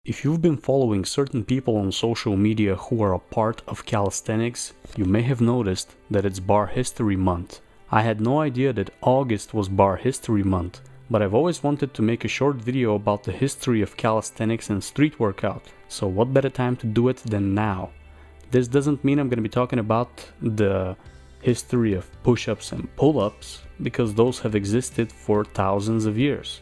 If you've been following certain people on social media who are a part of calisthenics, you may have noticed that it's Bar History Month. I had no idea that August was Bar History Month, but I've always wanted to make a short video about the history of calisthenics and street workout, so what better time to do it than now? This doesn't mean I'm going to be talking about the history of push-ups and pull-ups, because those have existed for thousands of years.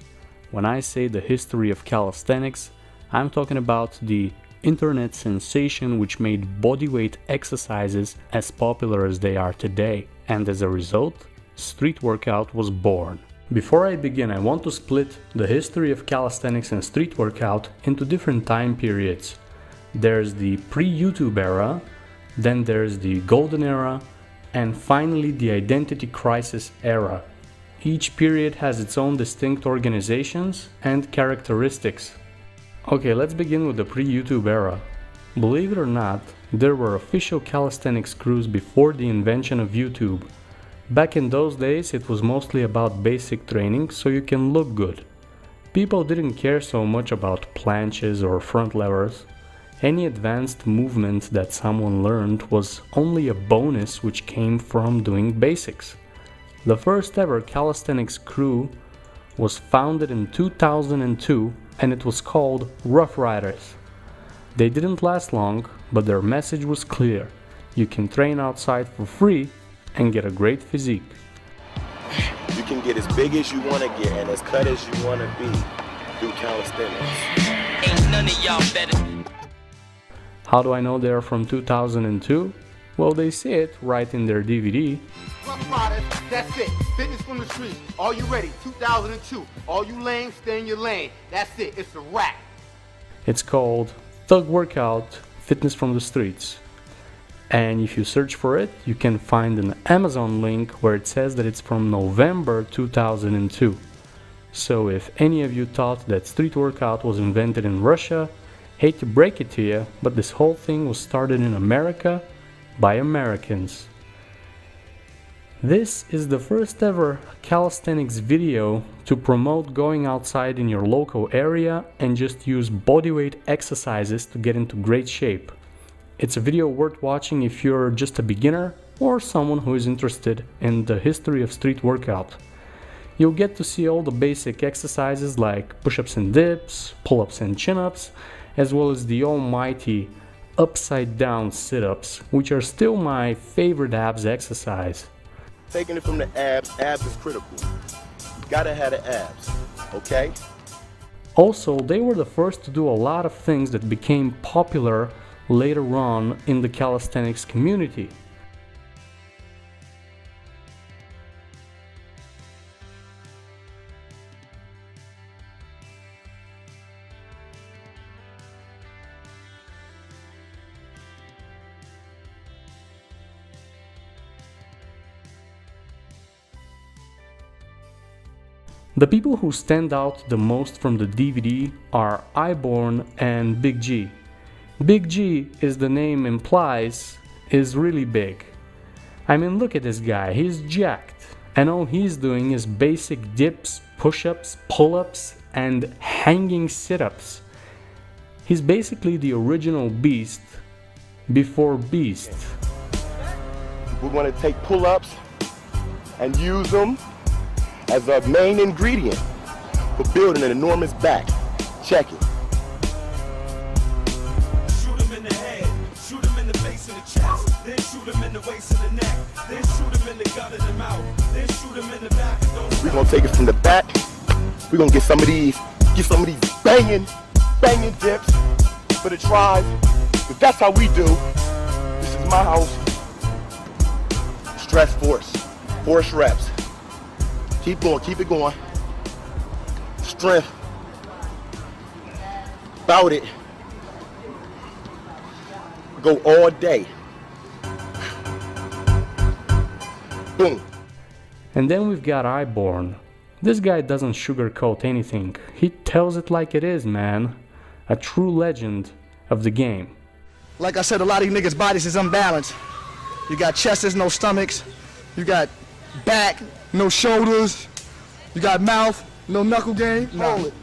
When I say the history of calisthenics, I'm talking about the internet sensation which made bodyweight exercises as popular as they are today, and as a result, street workout was born. Before I begin, I want to split the history of calisthenics and street workout into different time periods. There's the pre-YouTube era, then there's the golden era, and finally the identity crisis era. Each period has its own distinct organizations and characteristics. Okay, let's begin with the pre-YouTube era. Believe it or not, there were official calisthenics crews before the invention of YouTube. Back in those days, it was mostly about basic training so you can look good. People didn't care so much about planches or front levers. Any advanced movement that someone learned was only a bonus which came from doing basics. The first ever calisthenics crew was founded in 2002 and it was called Rough Riders. They didn't last long, but their message was clear. You can train outside for free and get a great physique. You can get as big as you want to get and as cut as you want to be through calisthenics. Ain't none of y'all better. How do I know they're from 2002? Well, they say it right in their DVD. Rough Riders, that's it. Fitness from the streets. Are you ready? 2002. All you lame, stay in your lane. That's it. It's a wrap. It's called Thug Workout Fitness from the Streets. And if you search for it, you can find an Amazon link where it says that it's from November 2002. So if any of you thought that street workout was invented in Russia, hate to break it to you, but this whole thing was started in America by Americans. This is the first ever calisthenics video to promote going outside in your local area and just use bodyweight exercises to get into great shape. It's a video worth watching if you're just a beginner or someone who is interested in the history of street workout. You'll get to see all the basic exercises like push-ups and dips, pull-ups and chin-ups, as well as the almighty upside down sit-ups, which are still my favorite abs exercise. Taking it from the abs is critical. You gotta have the abs, okay? Also, they were the first to do a lot of things that became popular later on in the calisthenics community. The people who stand out the most from the DVD are Iborn and Big G. Big G, as the name implies, is really big. I mean, look at this guy, he's jacked, and all he's doing is basic dips, push-ups, pull-ups, and hanging sit-ups. He's basically the original beast before beast. We're gonna take pull-ups and use them as a main ingredient for building an enormous back. Check it. Shoot him in the head, shoot him in the face and the chest, then shoot him in the waist and the neck, then shoot him in the gut and the mouth, then shoot him in the back. We're gonna take it from the back. We're gonna get some of these banging dips for the tries. But that's how we do. This is my house. Stress force reps. Keep going, keep it going. Strength. Bout it. Go all day. Boom. And then we've got Iborn. This guy doesn't sugarcoat anything. He tells it like it is, man. A true legend of the game. Like I said, a lot of you niggas' bodies is unbalanced. You got chests, no stomachs. You got back, no shoulders. You got mouth, no knuckle game. Hold it.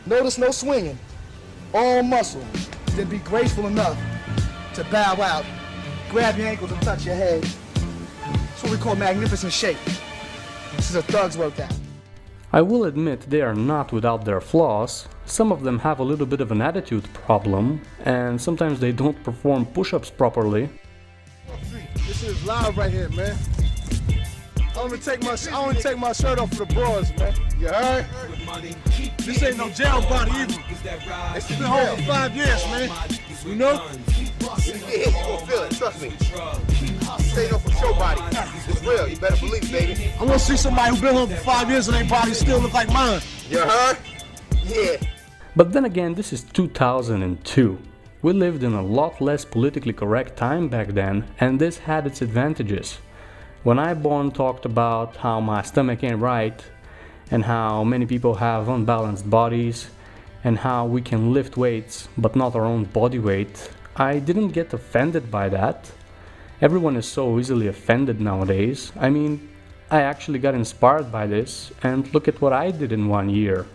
Notice no swinging. all muscle, then be graceful enough to bow out, grab your ankles and touch your head. That's what we call magnificent shape. This is a thug's workout. I will admit they are not without their flaws. Some of them have a little bit of an attitude problem, and sometimes they don't perform push-ups properly. This is live right here, man. I only take my shirt off for the bras, man. You heard? This ain't no jail body either. It's been home for 5 years, man. You know? You get hit, you gon' feel it, trust me. This ain't no for show body. It's real, you better believe, baby. I wanna see somebody who been home for 5 years and their body still look like mine. You heard? Yeah. But then again, this is 2002. We lived in a lot less politically correct time back then, and this had its advantages. When I born talked about how my stomach ain't right, and how many people have unbalanced bodies, and how we can lift weights but not our own body weight, I didn't get offended by that. Everyone is so easily offended nowadays. I mean, I actually got inspired by this, and look at what I did in 1 year.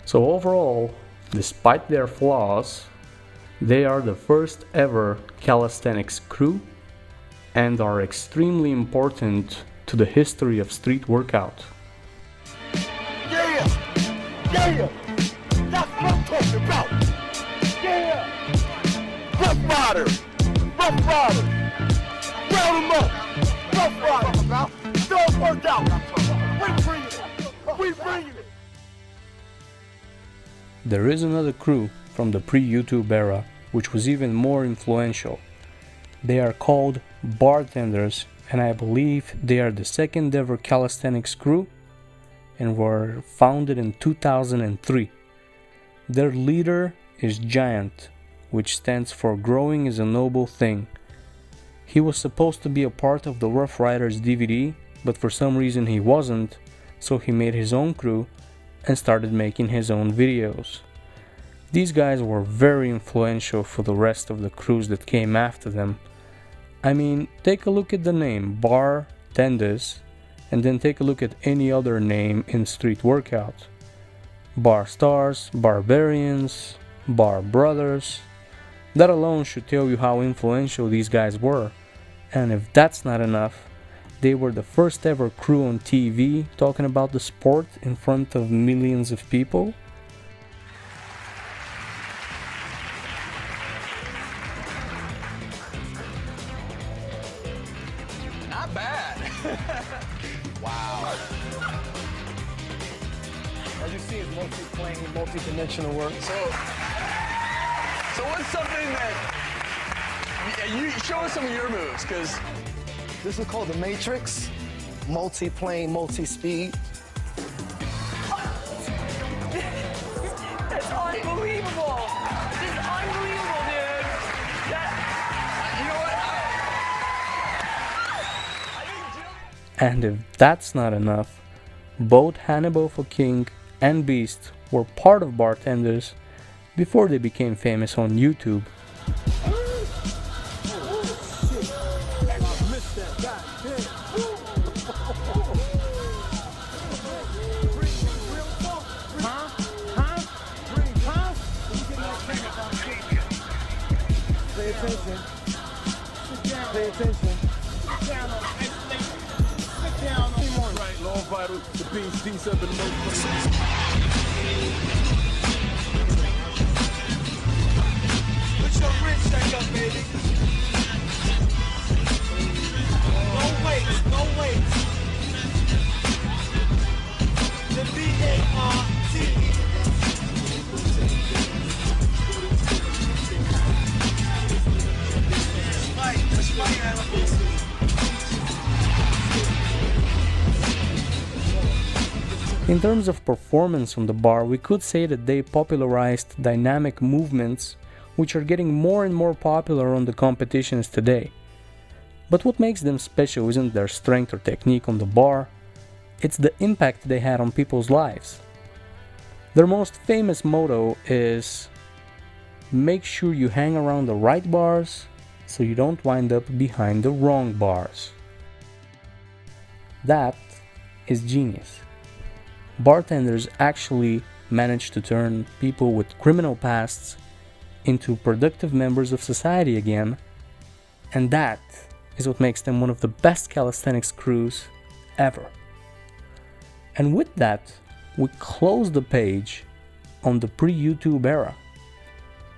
So overall, despite their flaws, they are the first ever calisthenics crew and are extremely important to the history of street workout. Yeah! Yeah! That's what I'm talking about! Yeah! Rough Rider! Rough Rider! Round them up! Rough Rider! Dog workout! We bring it! We bring it! There is another crew from the pre-YouTube era which was even more influential. They are called Bartenders, and I believe they are the second ever calisthenics crew and were founded in 2003. Their leader is Giant, which stands for Growing is a Noble Thing. He was supposed to be a part of the Rough Riders DVD, but for some reason he wasn't, so he made his own crew and started making his own videos. These guys were very influential for the rest of the crews that came after them. I mean, take a look at the name Bartenders, and then take a look at any other name in street workout. Bar Stars, Barbarians, Bar Brothers. That alone should tell you how influential these guys were. And if that's not enough, they were the first ever crew on TV talking about the sport in front of millions of people. Not bad. Wow. As you see, it's multi-plane, multi-dimensional work. So what's something that you show us some of your moves, because This is called the Matrix. Multi-plane, multi-speed. That's unbelievable. This is unbelievable, dude. you know what? And if that's not enough, both Hannibal for King and Beast were part of Bartenders before they became famous on YouTube. Pay attention. Pay attention. Right, long vital, the beast, piece of the most. Put your wrist back up, baby. No weights, no weights. The B-A-R-T. In terms of performance on the bar, we could say that they popularized dynamic movements, which are getting more and more popular on the competitions today. But what makes them special isn't their strength or technique on the bar, it's the impact they had on people's lives. Their most famous motto is, make sure you hang around the right bars so you don't wind up behind the wrong bars. That is genius. Bartenders actually managed to turn people with criminal pasts into productive members of society again, and that is what makes them one of the best calisthenics crews ever. And with that, we close the page on the pre-YouTube era.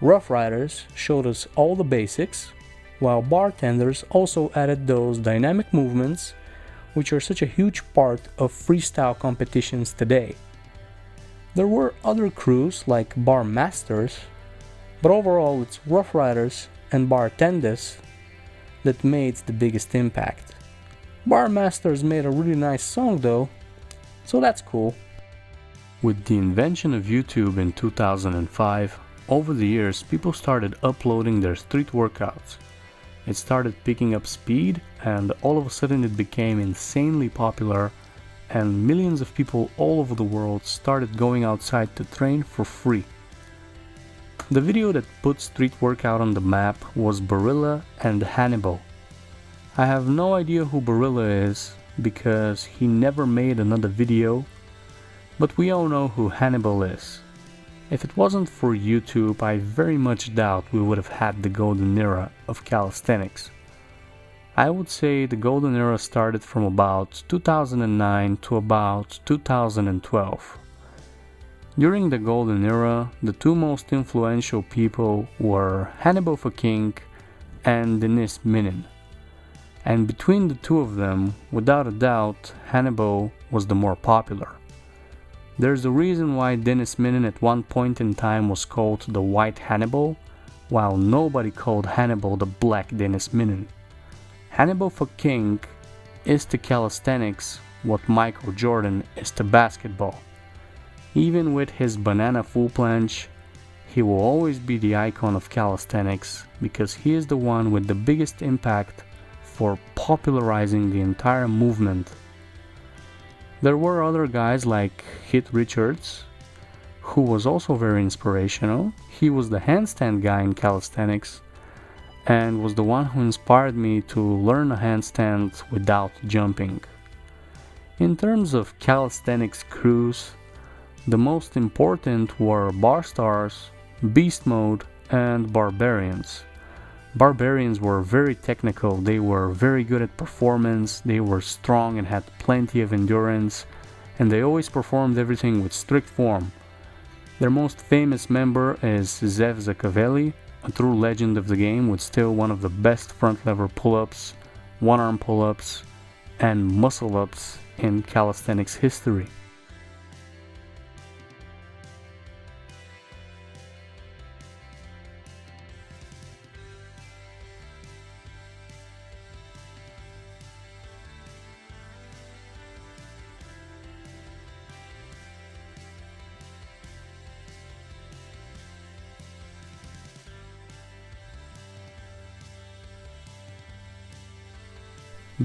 Rough Riders showed us all the basics, while bartenders also added those dynamic movements which are such a huge part of freestyle competitions today. There were other crews like bar masters, but overall it's Rough Riders and bartenders that made the biggest impact. Bar masters made a really nice song though, so that's cool. With the invention of YouTube in 2005, over the years people started uploading their street workouts. It started picking up speed, and all of a sudden it became insanely popular, and millions of people all over the world started going outside to train for free. The video that put street workout on the map was Barilla and Hannibal. I have no idea who Barilla is because he never made another video, but we all know who Hannibal is. If it wasn't for YouTube, I very much doubt we would have had the golden era of calisthenics. I would say the golden era started from about 2009 to about 2012. During the golden era, the two most influential people were Hannibal King and Dennis Minin. And between the two of them, without a doubt, Hannibal was the more popular. There's a reason why Dennis Minin at one point in time was called the White Hannibal, while nobody called Hannibal the Black Dennis Minin. Hannibal King is to calisthenics what Michael Jordan is to basketball. Even with his banana full planche, he will always be the icon of calisthenics because he is the one with the biggest impact for popularizing the entire movement. There were other guys like Hit Richards, who was also very inspirational. He was the handstand guy in calisthenics and was the one who inspired me to learn a handstand without jumping. In terms of calisthenics crews, the most important were Bar Stars, Beast Mode, and Barbarians. Barbarians were very technical, they were very good at performance, they were strong and had plenty of endurance, and they always performed everything with strict form. Their most famous member is Zev Zakavelli, a true legend of the game with still one of the best front lever pull-ups, one-arm pull-ups, and muscle-ups in calisthenics history.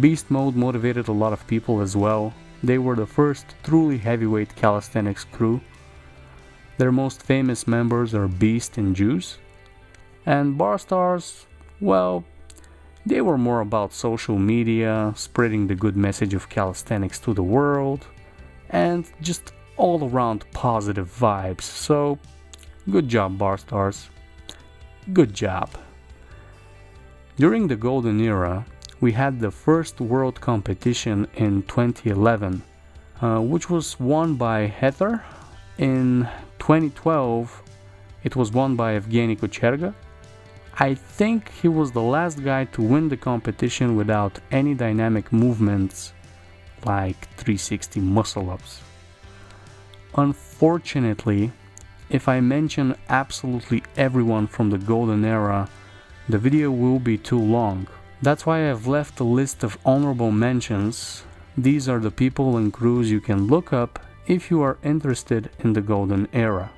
Beast Mode motivated a lot of people as well. They were the first truly heavyweight calisthenics crew. Their most famous members are Beast and Juice. And Bar Stars, well, they were more about social media, spreading the good message of calisthenics to the world, and just all around positive vibes. So, good job, Bar Stars. Good job. During the golden era, we had the first world competition in 2011, which was won by Heather. In 2012, it was won by Evgeny Kucherga. I think he was the last guy to win the competition without any dynamic movements like 360 muscle-ups. Unfortunately, if I mention absolutely everyone from the golden era, the video will be too long. That's why I've left a list of honorable mentions. These are the people and crews you can look up if you are interested in the golden era.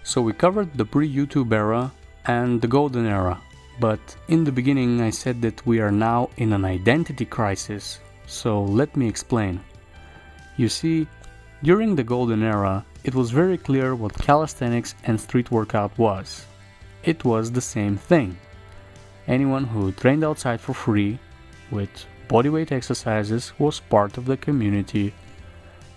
So we covered the pre-YouTube era and the golden era, but in the beginning I said that we are now in an identity crisis, so let me explain. You see, during the golden era, it was very clear what calisthenics and street workout was. It was the same thing. Anyone who trained outside for free with bodyweight exercises was part of the community.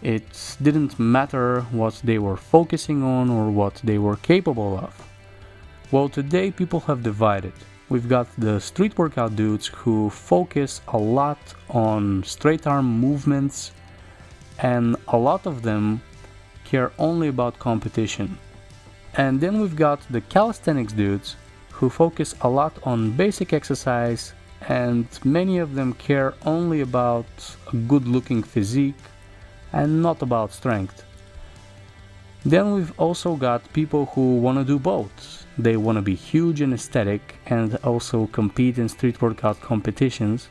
It didn't matter what they were focusing on or what they were capable of. Well, today people have divided. We've got the street workout dudes who focus a lot on straight arm movements, and a lot of them care only about competition. And then we've got the calisthenics dudes who focus a lot on basic exercise, and many of them care only about a good looking physique and not about strength. Then we've also got people who want to do both. They want to be huge and aesthetic and also compete in street workout competitions.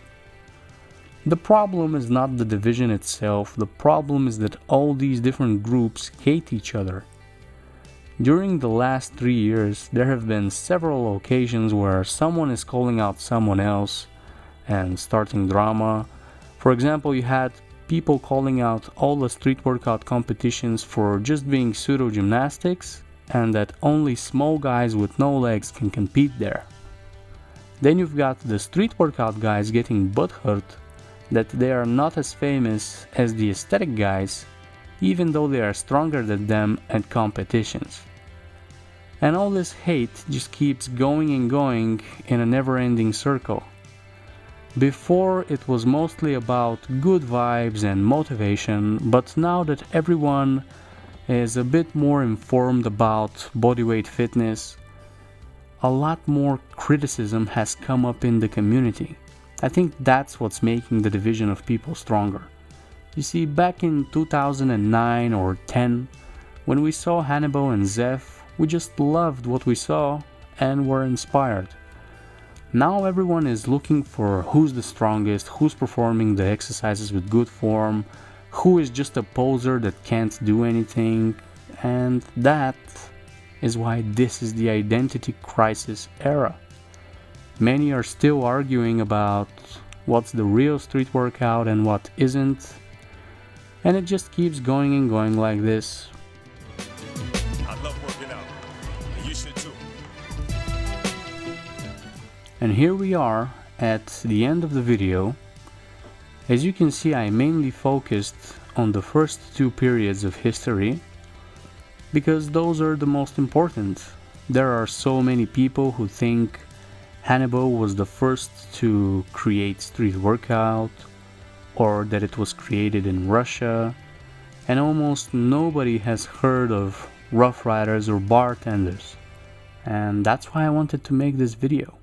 The problem is not the division itself, the problem is that all these different groups hate each other. During the last 3 years, there have been several occasions where someone is calling out someone else and starting drama. For example, you had people calling out all the street workout competitions for just being pseudo gymnastics and that only small guys with no legs can compete there. Then you've got the street workout guys getting butthurt that they are not as famous as the aesthetic guys, even though they are stronger than them at competitions. And all this hate just keeps going and going in a never-ending circle. Before it was mostly about good vibes and motivation, but now that everyone is a bit more informed about bodyweight fitness, a lot more criticism has come up in the community. I think that's what's making the division of people stronger. You see, back in 2009 or 10, when we saw Hannibal and Zeph, we just loved what we saw and were inspired. Now everyone is looking for who's the strongest, who's performing the exercises with good form, who is just a poser that can't do anything, and that is why this is the identity crisis era. Many are still arguing about what's the real street workout and what isn't, and it just keeps going and going like this. I love working out, and you should too. And here we are at the end of the video. As you can see, I mainly focused on the first 2 periods of history because those are the most important. There are so many people who think Hannibal was the first to create street workout, or that it was created in Russia, and almost nobody has heard of Rough Riders or bartenders. And that's why I wanted to make this video.